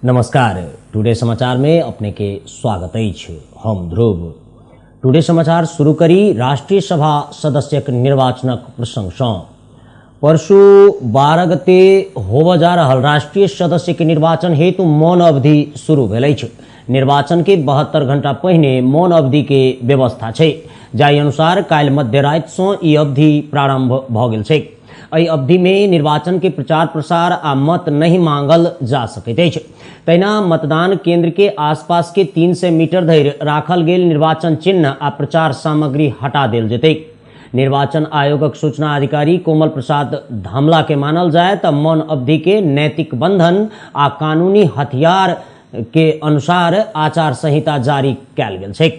नमस्कार। टुडे समाचार में अपने के स्वागत है। हम ध्रुव। टुडे समाचार शुरू करी राष्ट्रीय सभा सदस्यक निर्वाचनक प्रसंग सँ। परसू 12 गते होब जा रहल राष्ट्रीय सदस्य के निर्वाचन हेतु मौन अवधि शुरू भेल अछि। निर्वाचन के 72 घंटा पहिने मौन अवधि के व्यवस्था छै, जाहि अनुसार काल्हि मध्यराति सँ ई अवधि प्रारंभ भ गेल छै। एहि अवधि में निर्वाचन के प्रचार प्रसार आ मत नहीं मांगल जा सकैत अछि। तहिना मतदान केंद्र के आसपास के 300 मीटर धरि राखल गेल निर्वाचन चिन्ह आ प्रचार सामग्री हटा देल जेतै। निर्वाचन आयोगक सूचना अधिकारी कोमल प्रसाद धामला के मानल जाय त मौन अवधि के नैतिक बंधन आ कानूनी हथियार के अनुसार आचार संहिता जारी कैल गेल छै।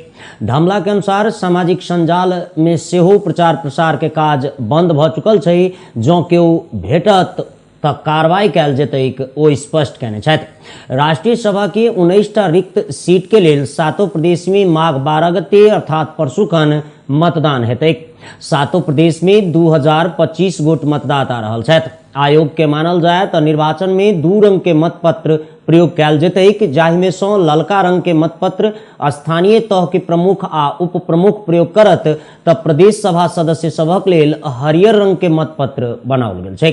धामला के अनुसार सामाजिक संजाल में सेहो प्रचार प्रसार के काज बंद भ चुकल छै। जँ केओ भेटत त कार्रवाई कैल जेतैक ओ स्पष्ट कहने छथि। राष्ट्रीय सभा के 19टा रिक्त सीट के लेल 7 प्रदेश में माघ 12 गते अर्थात परसू खन मतदान हेतैक। 7 प्रदेश में 2025 गोट मतदाता रहल छथि। आयोग के मानल जाय त निर्वाचन में 2 रंग के मतपत्र प्रयोग कैल जेतैक, जाहि में सँ ललका रंग के मतपत्र स्थानीय तह के प्रमुख आ उप प्रमुख प्रयोग करत त प्रदेश सभा सदस्य सभक लेल हरियर रंग के मतपत्र बनाओल गेल छै।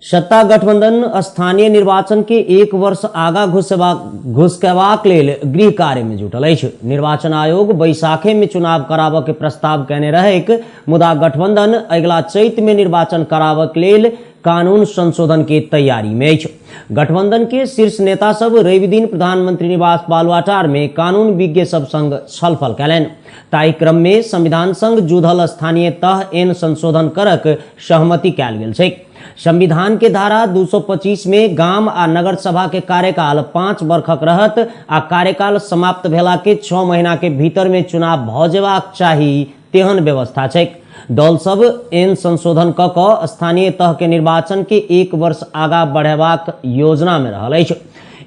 सत्ता गठबंधन स्थानीय निर्वाचन के 1 वर्ष आगा घुसकेबाक लेल गृह कार्य में जुटल अछि। निर्वाचन आयोग बैसाखे में चुनाव कराबऽ के प्रस्ताव केने रहेक, मुदा गठबंधन अगिला चैत में निर्वाचन कराबऽ लेल कानून संशोधन के तैयारी में अछि। गठबंधन के शीर्ष नेता सब रवि दिन प्रधानमंत्री निवास बालुआटार में कानून विज्ञ सब संग छलफल कयलनि। ताहि क्रम में संविधान संग जुड़ल स्थानीय तह एन संशोधन करक सहमति कयल गेल छै। संविधान के धारा 225 में गाम आ नगर सभा के कार्यकाल 5 वर्षक रहत आ कार्यकाल समाप्त भेला के 6 महीना के भीतर में चुनाव भ जेबाक चाही, तेहन व्यवस्था छै। दल सब एन संशोधन क क स्थानीय तह के निर्वाचन के 1 वर्ष आगा बढ़ेबाक योजना में रहल अछि।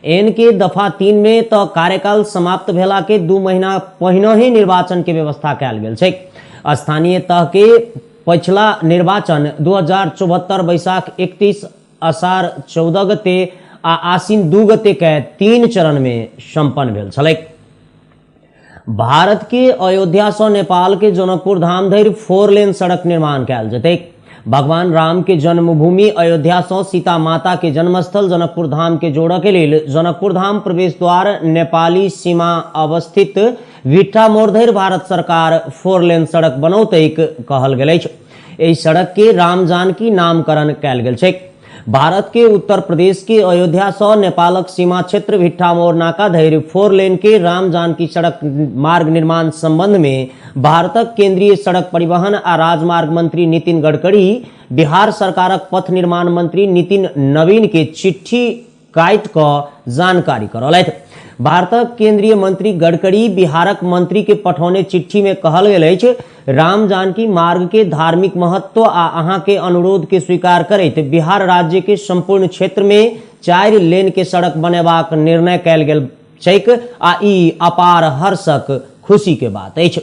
एन के दफा 3 में त कार्यकाल समाप्त भेला के 2 महीना पहिने ही निर्वाचन के व्यवस्था कयल गेल छै। स्थानीय तह के पछिला निर्वाचन 2074 बैसाख 31 असार 14 गते आ आसिन 2 गते के 3 चरण में संपन्न भेल छलैक। भारत के अयोध्या से नेपाल के जनकपुर धाम धरि 4 लेन सड़क निर्माण कयल जेतैक। भगवान राम के जन्मभूमि अयोध्या से सीता माता के जन्मस्थल जनकपुर धाम के जोड़ऽ के लेल जनकपुर धाम प्रवेश द्वार नेपाली सीमा अवस्थित विट्ठा मोड़ धरि भारत सरकार 4 लेन सड़क बनौतैक कहल गेल अछि। एहि सड़क के राम जानकी नामकरण कयल गेल छै। भारत के उत्तर प्रदेश के अयोध्या से नेपालक सीमा क्षेत्र विट्ठा मोड़ नाका धरि 4 लेन के राम जानकी सड़क मार्ग निर्माण संबंध में भारतक केंद्रीय सड़क परिवहन आ राजमार्ग मंत्री नितिन गडकरी बिहार सरकारक पथ निर्माण मंत्री नितिन नवीन के चिट्ठी काटि क जानकारी करौलथि। भारतक केंद्रीय मंत्री गडकरी बिहारक मंत्री के पठौने चिट्ठी में कहल गेल अछि, राम जानकी मार्ग के धार्मिक महत्व आ अहाँ के अनुरोध के स्वीकार करैत बिहार राज्य के संपूर्ण क्षेत्र में 4 लेन के सड़क बनेबाक निर्णय कयल गेल छैक आ ई अपार हर्षक खुशी के बात अछि।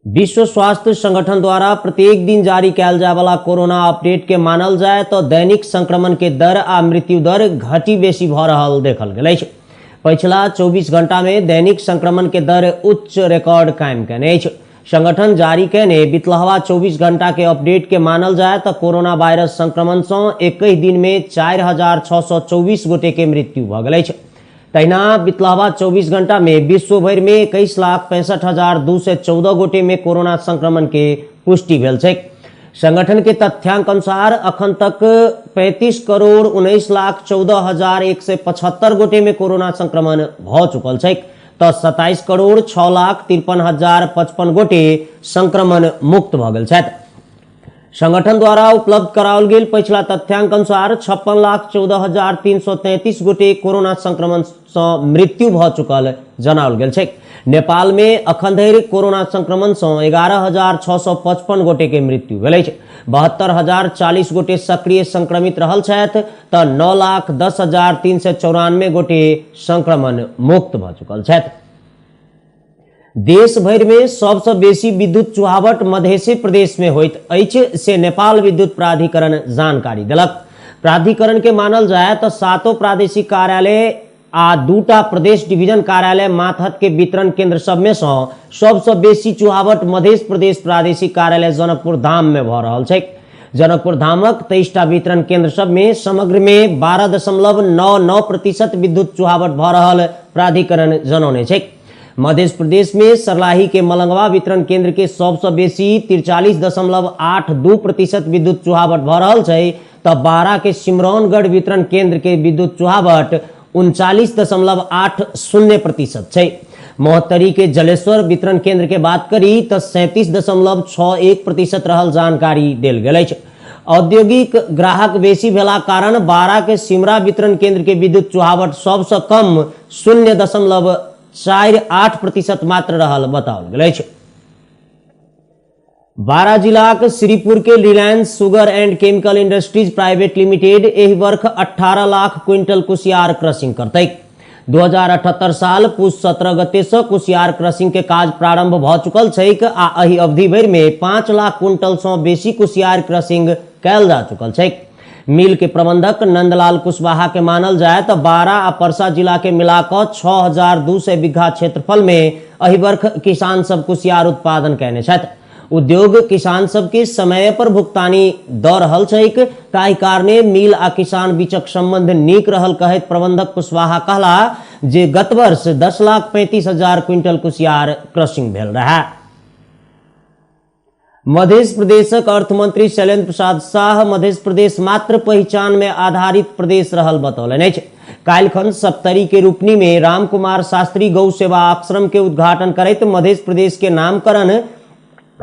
विश्व स्वास्थ्य संगठन द्वारा प्रत्येक दिन जारी कैल जाय वाला कोरोना अपडेट के मानल जाय तो दैनिक संक्रमण के दर आ मृत्यु दर घटी बेसी भ रहल देखल गेल अछि। पिछला 24 घंटा में दैनिक संक्रमण के दर उच्च रिकॉर्ड कायम केने अछि। संगठन जारी केने बितलहवा 24 घंटा के अपडेट के मानल जाय तो कोरोना वायरस संक्रमण से एक ही दिन में 4624 गोटे के मृत्यु भ गेल अछि। तहिना बितलहवा 24 घंटा में विश्व भर में 21,65,214 गोटे में कोरोना संक्रमण के पुष्टि भेल छै। संगठन के तथ्यांक अनुसार अखन तक 35,19,14,175 गोटे में कोरोना संक्रमण भ चुकल छै तो 27,06,53,055 गोटे संक्रमण मुक्त भ गेल छथि। संगठन द्वारा उपलब्ध कराओल गेल पिछला तथ्यांक अनुसार 56,14,333 गोटे कोरोना संक्रमण से मृत्यु भ चुकल जनाओल गेल छै। नेपाल में अखन धरि कोरोना संक्रमण से 11,655 गोटे के मृत्यु भेल अछि। 72,040 गोटे सक्रिय संक्रमित रहल छथि तो 9,10,394 गोटे संक्रमण मुक्त भ चुकल छथि। देश भर में सबसे बेसी विद्युत चुहावट मधेसी प्रदेश में होइत अछि से नेपाल विद्युत प्राधिकरण जानकारी देलक। प्राधिकरण के मानल जाए तो 7 प्रादेशिक कार्यालय आ 2टा प्रदेश डिवीजन कार्यालय मातहत के वितरण केंद्र सब में सबसे बेसी चुहावट मध्य प्रदेश प्रादेशिक कार्यालय जनकपुर धाम में भ रहल छै। जनकपुर धामक 23टा वितरण केंद्र सब में समग्र में 12.99% विद्युत चुहावट भ रहल प्राधिकरण जनौने छै। मध्य प्रदेश में सरलाही के मलंगवा वितरण केंद्र के सबसे बेसी 43.82% विद्युत चुहावट भ रहल छै तो बारा के सिमरौनगढ़ वितरण केंद्र के विद्युत चुहावट 39.80% छै। महोत्तरी के जलेश्वर वितरण केंद्र के बात करी तो 37.61% रहल जानकारी देल गेल अछि। औद्योगिक ग्राहक बेसी भेला कारण बारा के सिमरा वितरण केंद्र के विद्युत चुहावट सबसे कम 0.48% मात्र रहल बताओल गेल अछि। बारा जिलाक श्रीपुर के Reliance sugar and chemical industries private limited एहि वर्ष 18 लाख क्विंटल कुसियार क्रशिंग करतै। 2078 साल पुष 17 गते से कुसियार क्रशिंग के काज प्रारंभ भ चुकल छैक आ एहि अवधि भरि में 5 लाख क्विंटल से बेसी कुसियार क्रशिंग कैल जा चुकल छैक। मिल के प्रबंधक नंदलाल कुशवाहा के मानल जाए तो बारा आ परसा जिला के मिलाकर 6200 बीघा क्षेत्रफल में एहि वर्ष किसान सब कुसियार उत्पादन कैने छथि। उद्योग किसान सबके समय पर भुगतानी द रहल छैक, ताहि कारणे मिल आ किसान बीचक संबंध नीक रहल कहैत प्रबंधक कुशवाहा कहला जे गत वर्ष 10,35,000 क्विंटल कुसियार क्रशिंग भेल रहा। मध्य प्रदेशक अर्थमंत्री शैलेंद्र प्रसाद शाह मध्य प्रदेश मात्र पहचान में आधारित प्रदेश रहल बतौलनि अछि। काल्हिखन सप्तरी के रूपनी में रामकुमार शास्त्री गौ सेवा आश्रम के उद्घाटन करैत मध्य प्रदेश के नामकरण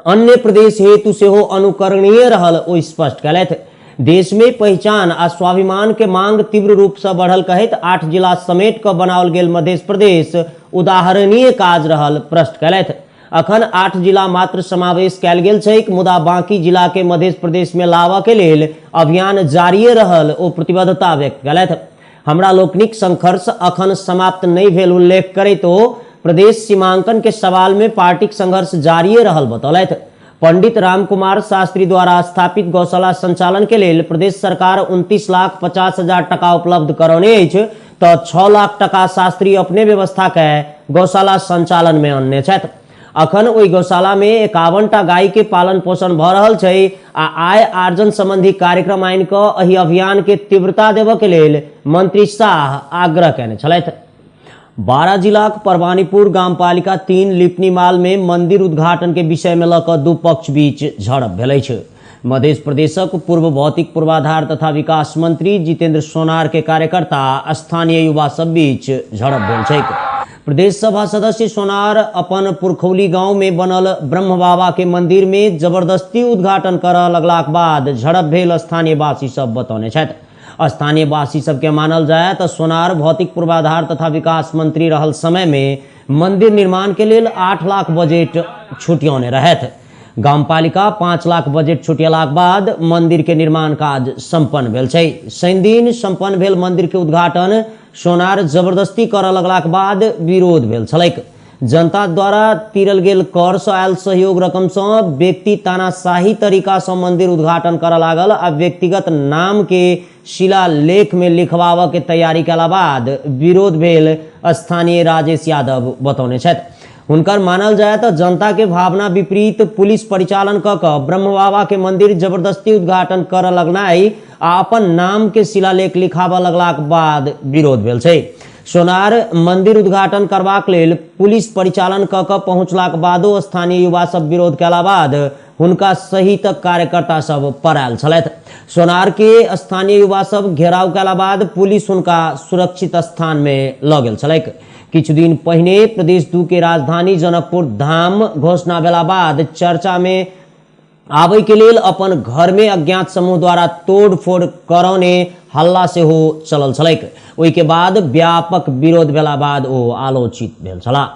अन्य प्रदेश हेतु सेहो अनुकरणीय रहल ओ स्पष्ट कयलथि। देश में पहचान आ स्वाभिमान के मांग तीव्र रूप से बढ़ल कहैत 8 जिला समेट क बनाओल गेल मध्य प्रदेश उदाहरणीय काज रहल प्रश्न कयलथि। अखन 8 जिला मात्र समावेश कयल गेल छैक, मुदा बाकी जिला के मध्य प्रदेश में लाबऽ के लेल अभियान जारी रहल ओ प्रतिबद्धता व्यक्त कयलथि। हमरा लोकनिक संघर्ष अखन समाप्त नहीं भेल उल्लेख करैत ओ प्रदेश सीमांकन के सवाल में पार्टिक संघर्ष जारी रहल बतौलथि। पंडित रामकुमार शास्त्री द्वारा स्थापित गौशाला संचालन के लेल प्रदेश सरकार 29,50,000 टका उपलब्ध करौने अछि तो 6 लाख टका शास्त्री अपने व्यवस्था के गौशाला संचालन में अनने छथि। अखन ओहि गौशाला में 51टा गाय के पालन पोषण भ रहल छै आ आय आर्जन संबंधी कार्यक्रम आनि क एहि अभियान के तीव्रता देबऽ के लेल मंत्री शाह आग्रह कयने छलथि। बारा जिलाक परवानीपुर गामपालिका 3 लिपनीमाल में मंदिर उद्घाटन के विषय में लऽ दू पक्ष बीच झड़प भेल अछि। मध्य प्रदेशक पूर्व भौतिक पूर्वाधार तथा विकास मंत्री जितेंद्र सोनार के कार्यकर्ता स्थानीय युवा सब बीच झड़प भेल छैक। प्रदेश सभा सदस्य सोनार अपन पुरखौली गांव में बनल ब्रह्म बाबा के मंदिर में जबरदस्ती उद्घाटन करऽ लगलाक बाद झड़प भेल स्थानीय वासी सब बतौने छथि। स्थानीय वासी सबके मानल जाए तो सोनार भौतिक पूर्वाधार तथा विकास मंत्री रहल समय में मंदिर निर्माण के लेल 8 लाख बजट छुटियौने रहथि। गामपालिका 5 लाख बजट छुटियलाक बाद मंदिर के निर्माण काज संपन्न भेल छै। शनि दिन संपन्न भेल मंदिर के उद्घाटन सोनार जबरदस्ती करऽ लगलाक बाद विरोध भेल छलैक। जनता द्वारा तीरल गेल कर से आयल सहयोग रकम से व्यक्ति तानाशाही तरीका से मंदिर उद्घाटन करऽ लागल आ व्यक्तिगत नाम के शिलालेख में लिखवाबऽ के तैयारी कयला बाद विरोध भेल स्थानीय राजेश यादव बतौने छथि। हुनकर मानल जाए तो जनता के भावना विपरीत पुलिस परिचालन क ब्रह्म बाबा के मंदिर जबरदस्ती उद्घाटन करऽ लगनाइ आ अपन नाम के शिलालेख लिखाबऽ लगलाक बाद विरोध भेल छै। सोनार मंदिर उद्घाटन करबाक लेल पुलिस परिचालन क पहुंचलाक बादो स्थानीय युवा सब विरोध कयला बाद हुनका सहित कार्यकर्ता सब परायल छलथि। सोनार के स्थानीय युवा सब घेराव कयला बाद पुलिस हुनका सुरक्षित स्थान में लऽ गेल छलैक। किछु दिन पहिने प्रदेश 2 के राजधानी जनकपुर धाम घोषणा भेला बाद चर्चा में आबय के लेल अपन घर में अज्ञात समूह द्वारा तोड़ फोड़ करौने हल्ला से हो चलल छलैक। ओहि के बाद व्यापक विरोध भेला बाद ओ आलोचित भेल छलाह।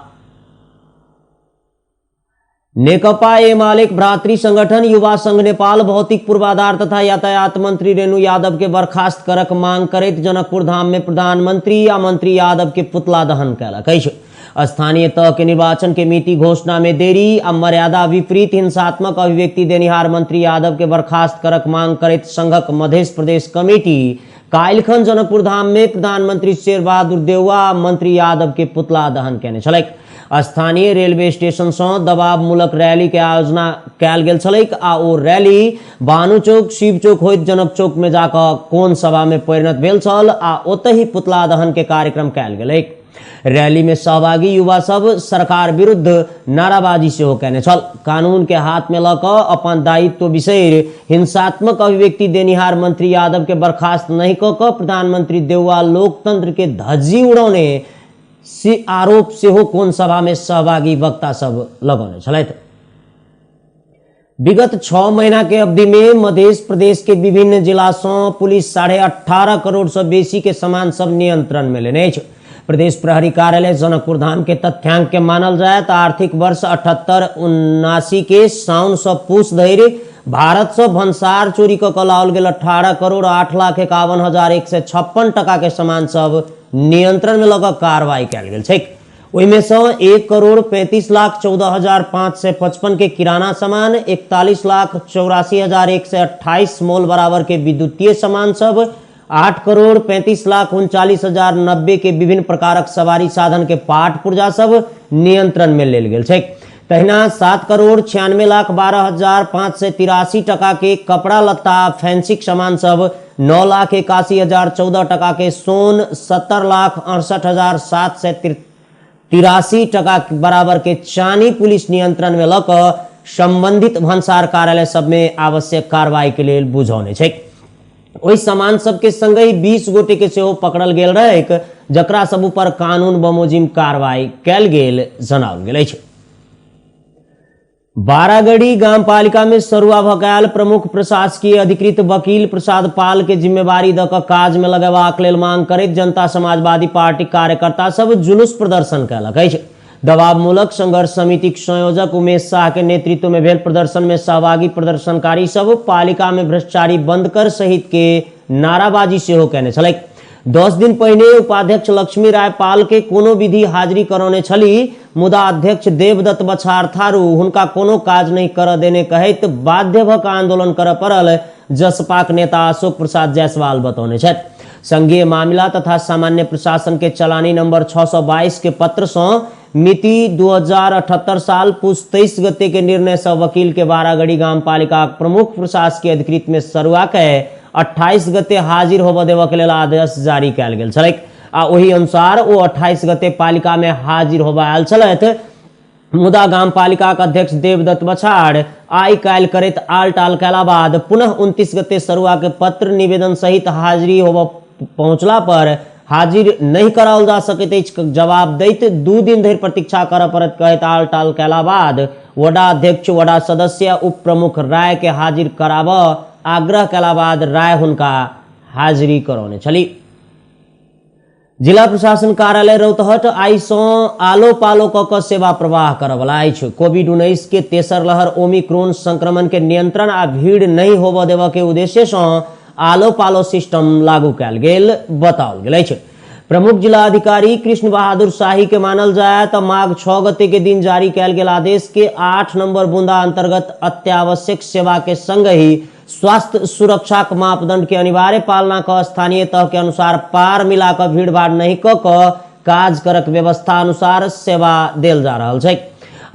नेकपा एमालेक भ्रातृ संगठन युवा संघ नेपाल भौतिक पूर्वाधार तथा यातायात मंत्री रेणु यादव के बर्खास्त करक मांग करैत जनकपुर धाम में प्रधानमंत्री आ मंत्री यादव के पुतला दहन कयलक अछि। स्थानीय तह के निर्वाचन के मिति घोषणा में देरी आ मर्यादा विपरीत हिंसात्मक अभिव्यक्ति देनिहार मंत्री यादव के बर्खास्त करक मांग करैत संघक मध्य प्रदेश कमेटी काल्हिखन जनकपुर धाम में प्रधानमंत्री शेर बहादुर देउवा आ मंत्री यादव के पुतला दहन केने छलैक। स्थानीय रेलवे स्टेशन से दबावमूलक रैली के आयोजना कयल गेल छलैक आ ओ रैली बानू चौक शिव चौक होइत जनक चौक में जाकर कोन सभा में परिणत भेल छल आ ओतहि पुतला दहन के कार्यक्रम कयल गेलैक। रैली में सहभागी युवा सब सरकार विरुद्ध नाराबाजी सेहो केने छल। कानून के हाथ में लऽ कऽ अपन दायित्व बिसरि हिंसात्मक अभिव्यक्ति देनिहार मंत्री यादव के बर्खास्त नहीं कऽ कऽ प्रधानमंत्री देउवा लोकतंत्र के धज्जी उड़ौने से आरोप सेहो कोन सभा में सहभागी वक्ता सब लगौने छलैथ। विगत 6 महीना के अवधि में मध्य प्रदेश के विभिन्न जिला से पुलिस 18.5 करोड़ से बेसी के सामान सब नियंत्रण में लेने छै। प्रदेश प्रहरी कार्यालय जनकपुर धाम के तथ्यांक के मानल जाए तो आर्थिक वर्ष 78-79 के साउन से पूस धरि भारत से भंसार चोरी कऽ लाओल गेल 18 करोड़ 8,51,156 टका के सामान सब नियंत्रण में लगा कार्रवाई कयल गेल छै। ओहिमे से 1,35,14,555 के किराना सामान, 41,84,128 मोल बराबर के विद्युतीय सामान सब, 8,35,39,090 के विभिन्न प्रकारक सवारी साधन के पाठ पुर्जा सब नियंत्रण में लेल गेल छै। तहिना 7,96,12,583 टका के कपड़ा लत्ता फैंसी सामान सब, 9,81,014 टका के सोन, 70,68,783 टका बराबर के चानी पुलिस नियंत्रण में लऽ कऽ संबंधित भंसार कार्यालय सब में आवश्यक कार्रवाई के लिए बुझौने छै। ओहि सामान सबके संग ही 20 गोटे के सेहो पकड़ल गेल रहैक, जकरा सब ऊपर कानून बमोजिम कार्रवाई कयल गेल जनाओल गेल अछि। बारागढ़ी गाम पालिका में सरुआ भकायल प्रमुख प्रशासकीय अधिकृत वकील प्रसाद पाल के जिम्मेवारी दऽ कऽ काज में लगेबाक लेल मांग करैत जनता समाजवादी पार्टी कार्यकर्ता सब जुलूस प्रदर्शन कयलक अछि। दबावमूलक संघर्ष समिति के संयोजक उमेश शाह के नेतृत्व में भेल प्रदर्शन में सहभागी प्रदर्शनकारी सब पालिका में भ्रष्टाचारी बंद कर सहित के नाराबाजी सेहो केने छलैक। 10 दिन पहिने उपाध्यक्ष लक्ष्मी राय पाल के कोनो विधि हाजिरी करौने छली, मुदा अध्यक्ष देवदत्त बछार थारू हुनका कोनो काज नहीं कर देने कहैत बाध्य भऽ कऽ आंदोलन करऽ पड़ल, जसपाक नेता अशोक प्रसाद जायसवाल बतौने छथि। संघीय मामला तथा सामान्य प्रशासन के चलानी नंबर 622 के पत्र से मिति 2078 साल पूस 23 गते के निर्णय से वकील के बारागढ़ी गाम पालिका प्रमुख प्रशासकीय अधिकृत में सरुआ के 28 गते हाजिर होबऽ देबऽ के लेल आदेश जारी कयल गेल छलैक आ ओही अनुसार ओ 28 गते पालिका में हाजिर होबऽ आयल छलथि। मुदा गाम पालिका के अध्यक्ष देवदत्त बछाड़ आइ काल्हि करैत आल टाल कयला बाद पुनः 29 गते सरुआ के पत्र निवेदन सहित हाजिरी होबऽ पहुंचला पर हाजिर नहीं कराओल जा सकैत अछि जवाब दैत 2 दिन धरि प्रतीक्षा करऽ पड़त कहैत आल टाल कयला बाद वडा अध्यक्ष, वडा सदस्य, उप प्रमुख राय के हाजिर कराबऽ आग्रह कयला बाद राय हुनका हाजिरी करौने छली। जिला प्रशासन कार्यालय रौतहट आई सँ आलो पालो कऽ कऽ सेवा प्रवाह करऽ वाला अछि। कोविड-19 के तेसर लहर ओमिक्रॉन संक्रमण के नियंत्रण आ भीड़ नहीं होबऽ देबऽ के उद्देश्य सँ आलो पालो सिस्टम लागू कयल गेल बताओल गेल अछि। प्रमुख जिला अधिकारी कृष्ण बहादुर शाही के मानल जाए तो माघ 6 गते के दिन जारी कयल गेल आदेश के 8 नंबर बुंदा अंतर्गत अत्यावश्यक सेवा के संग ही स्वास्थ्य सुरक्षा के मापदंड के अनिवार्य पालना का स्थानीय तह के अनुसार पार मिलाकर भीड़ भाड़ नहीं कऽ कऽ काज करक व्यवस्था अनुसार सेवा देल जा रहल छै।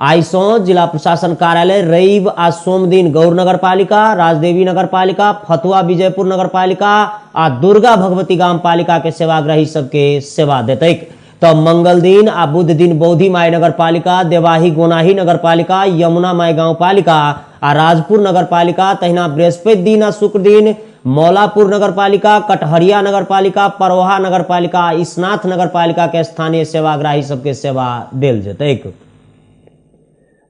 आई सँ जिला प्रशासन कार्यालय रवि आ सोम दिन गौर नगर पालिका, राजदेवी नगर पालिका, फतुआ विजयपुर नगर पालिका आ दुर्गा भगवती गाम पालिका के सेवाग्राही सबके सेवा देतैक। तो मंगल दिन आ बुध दिन बौद्धि माई नगर पालिका, देवाही गोनाही नगर पालिका, यमुना माई गांव पालिका आ राजपुर नगर पालिका, तहिना बृहस्पति दिन आ शुक्र दिन मौलापुर नगर पालिका, कटहरिया नगर पालिका, परवहा नगर पालिका, इसनाथ नगर पालिका के स्थानीय सेवाग्राही सबके सेवा देल जेतैक।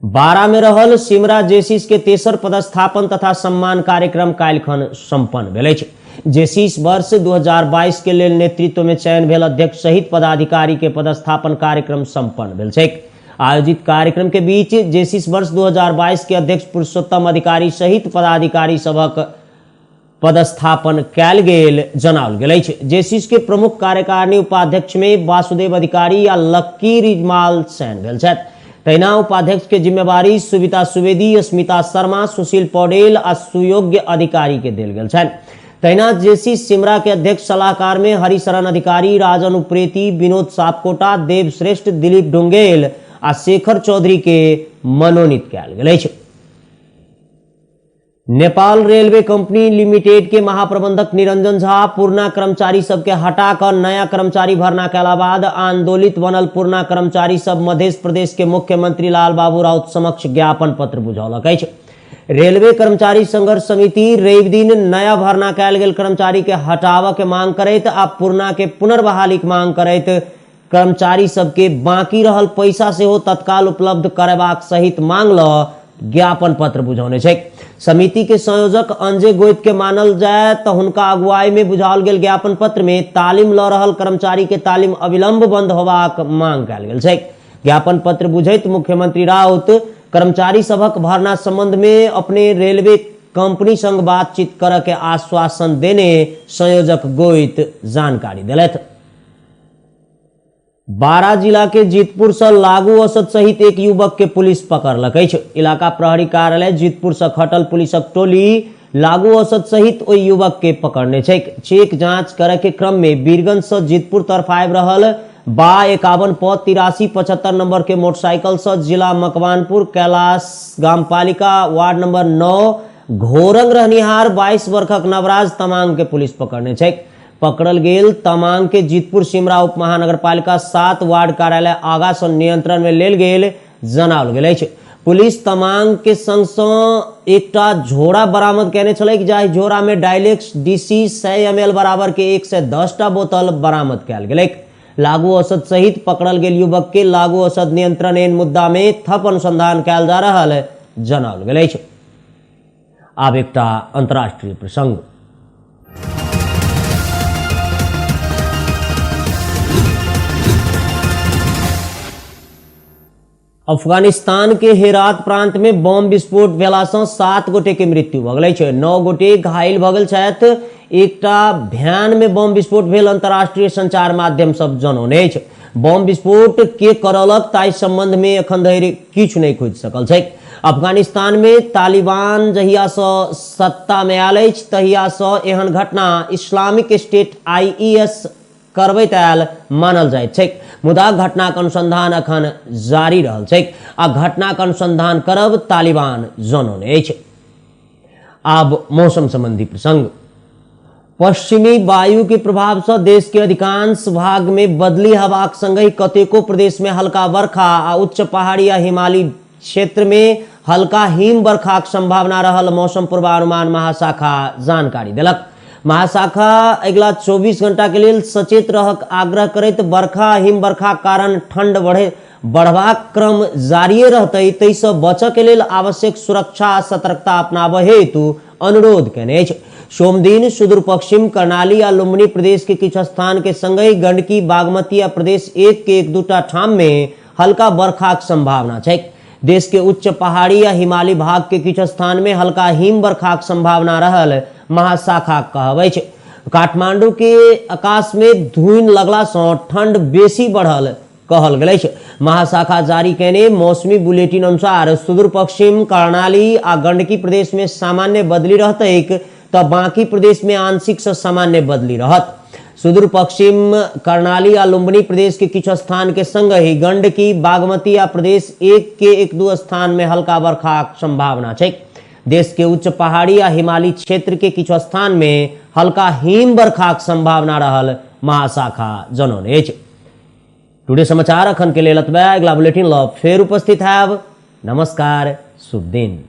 12 में रहल सिमरा जेसीस के तेसर पदस्थापन तथा सम्मान कार्यक्रम काल्हिखन संपन्न भेल अछि। जेसीस वर्ष 2022 के लेल नेतृत्व में चयन भेल अध्यक्ष सहित पदाधिकारी के पदस्थापन कार्यक्रम संपन्न भेल छै। आयोजित कार्यक्रम के बीच जेसीस वर्ष 2022 के अध्यक्ष पुरुषोत्तम अधिकारी सहित पदाधिकारी सबक पदस्थापन कयल गेल जनाओल गेल अछि। जेसीस के प्रमुख कार्यकारिणी उपाध्यक्ष में वासुदेव अधिकारी आ लक्की रिजमाल चयन भेल छथि। तहिना उपाध्यक्ष के जिम्मेवारी सुविता सुवेदी, अस्मिता शर्मा, सुशील पौडेल आ सुयोग्य अधिकारी के देल गेल छनि। तहिना जेसी सिमरा के अध्यक्ष सलाहकार में हरिशरण अधिकारी, राजन उप्रेती, विनोद सापकोटा, देव श्रेष्ठ, दिलीप डुंगेल आ शेखर चौधरी के मनोनीत कयल गेल अछि। नेपाल रेलवे कंपनी लिमिटेड के महाप्रबंधक निरंजन झा पुरना कर्मचारी सबके हटाकर नया कर्मचारी भर्ना कयला बाद आंदोलित बनल पुरना कर्मचारी सब मध्य प्रदेश के मुख्यमंत्री लाल बाबू राउत समक्ष ज्ञापन पत्र बुझौलक अछि। रेलवे कर्मचारी संघर्ष समिति रवि दिन नया भर्ना कयल गेल कर्मचारी के हटाव के मांग करैत आ पुरना के पुनर्बहाली के मांग करैत कर्मचारी सबके बाकी रहल पैसा सेहो तत्काल उपलब्ध करबाक सहित मांग ल ज्ञापन पत्र बुझौने छै। समिति के संयोजक अंजय गोयत के मानल जाए तो हुनका अगुवाई में बुझाओल गेल ज्ञापन पत्र में तालीम ल रहल कर्मचारी के तालीम अविलंब बंद होबाक मांग कयल गेल छै। ज्ञापन पत्र बुझैत मुख्यमंत्री राउत कर्मचारी सभक भर्ना संबंध में अपने रेलवे कंपनी संग बातचीत करय के आश्वासन देने संयोजक गोयत जानकारी दिलथि। बारा जिला के जीतपुर से लागू औसत सहित एक युवक के पुलिस पकड़लक अछि। इलाका प्रहरी कार्यालय जीतपुर से खटल पुलिसक टोली लागू औसत सहित ओहि युवक के पकड़ने छै। चेक जांच करे के क्रम में बीरगंज से जीतपुर तरफ आबि रहल 52 प 83 75 नंबर के मोटरसाइकिल से जिला मकवानपुर कैलाश गामपालिका वार्ड नंबर 9 घोरंग रहनिहार 22 वर्षक नवराज तमांग के पुलिस पकड़ने छै। पकड़ल गेल तमांग के जीतपुर सिमरा उप महानगरपालिका 7 वार्ड कार्यालय आगा से नियंत्रण में लेल गेल जनाओल गेल अछि। पुलिस तमांग के संग सँ एकटा झोरा बरामद केने छलै, जाहि झोरा में डायलेक्स डीसी 100 ml बराबर के 110 टा बोतल बरामद कयल गेलै। लागू औसत सहित पकड़ल गेल युवक के लागू औसत नियंत्रण एन मुद्दा में थप अनुसंधान कयल जा रहल जनाओल गेल अछि। आब एकटा अंतर्राष्ट्रीय प्रसंग। अफगानिस्तान के हेरात प्रांत में बम विस्फोट भेला सँ 7 गोटे के मृत्यु भ गेल छै, 9 गोटे घायल भ गेल छथि। एकटा भ्यान में बम विस्फोट भेल अंतर्राष्ट्रीय संचार माध्यम सब जनौने अछि। बम विस्फोट के करलक ताहि संबंध में एखन धरि किछु नहि खुजि सकल छै। अफगानिस्तान में तालिबान जहिया सँ सत्ता में आयल अछि तहिया सँ एहन घटना इस्लामिक स्टेट IES करबैत आयल मानल जाइत छै। मुदा घटनाक अनुसंधान अखन जारी रहल छै आ घटनाक अनुसंधान करब तालिबान जनौने अछि। आब मौसम संबंधी प्रसंग। पश्चिमी वायु के प्रभाव से देश के अधिकांश भाग में बदली हवाक संगहि कतेको प्रदेश में हल्का वर्षा आ उच्च पहाड़ी आ हिमालयी क्षेत्र में हल्का हिम वर्षाक संभावना रहल मौसम पूर्वानुमान महाशाखा जानकारी देलक। महाशाखा अगिला 24 घंटा के लिए सचेत रहक आग्रह करैत बरखा हिम वर्षा कारण ठंड बढ़बाक क्रम जारी रहतै, ताहि सँ बचय के लेल आवश्यक सुरक्षा आ सतर्कता अपनाबय हेतु अनुरोध केने अछि। सोम दिन सुदूर पश्चिम कर्णाली आ लुम्बिनी प्रदेश के किछु स्थान के संगहि गंडकी बागमती आ प्रदेश 1 के 1-2 ठाम में हल्का बरखाक संभावना छै। देश के उच्च पहाड़ी आ हिमालयी भाग के किछु स्थान में हल्का हिम वर्षाक संभावना रहल महाशाखा कहबै छै। काठमांडू के आकाश में धुइन लगला सँ ठंड बेसी बढ़ल कहल गेल अछि। महाशाखा जारी केने मौसमी बुलेटिन अनुसार सुदूर पश्चिम कर्णाली आ गंडकी प्रदेश में सामान्य बदली रहतैक तऽ बाकी प्रदेश में आंशिक से सामान्य बदली रहत। सुदूर पश्चिम कर्णाली आ लुम्बिनी प्रदेश के किछु स्थान के संग ही गंडकी बागमती आ प्रदेश 1 के 1-2 स्थान में हल्का बरखाक संभावना छै। देश के उच्च पहाड़ी आ हिमालयी क्षेत्र के किछु स्थान में हल्का हिम वर्षाक संभावना रहल महाशाखा जनौने अछि। टुडे समाचार अखन के लेल एतबे। अगिला बुलेटिन ल फेर उपस्थित हैब। नमस्कार, शुभ दिन।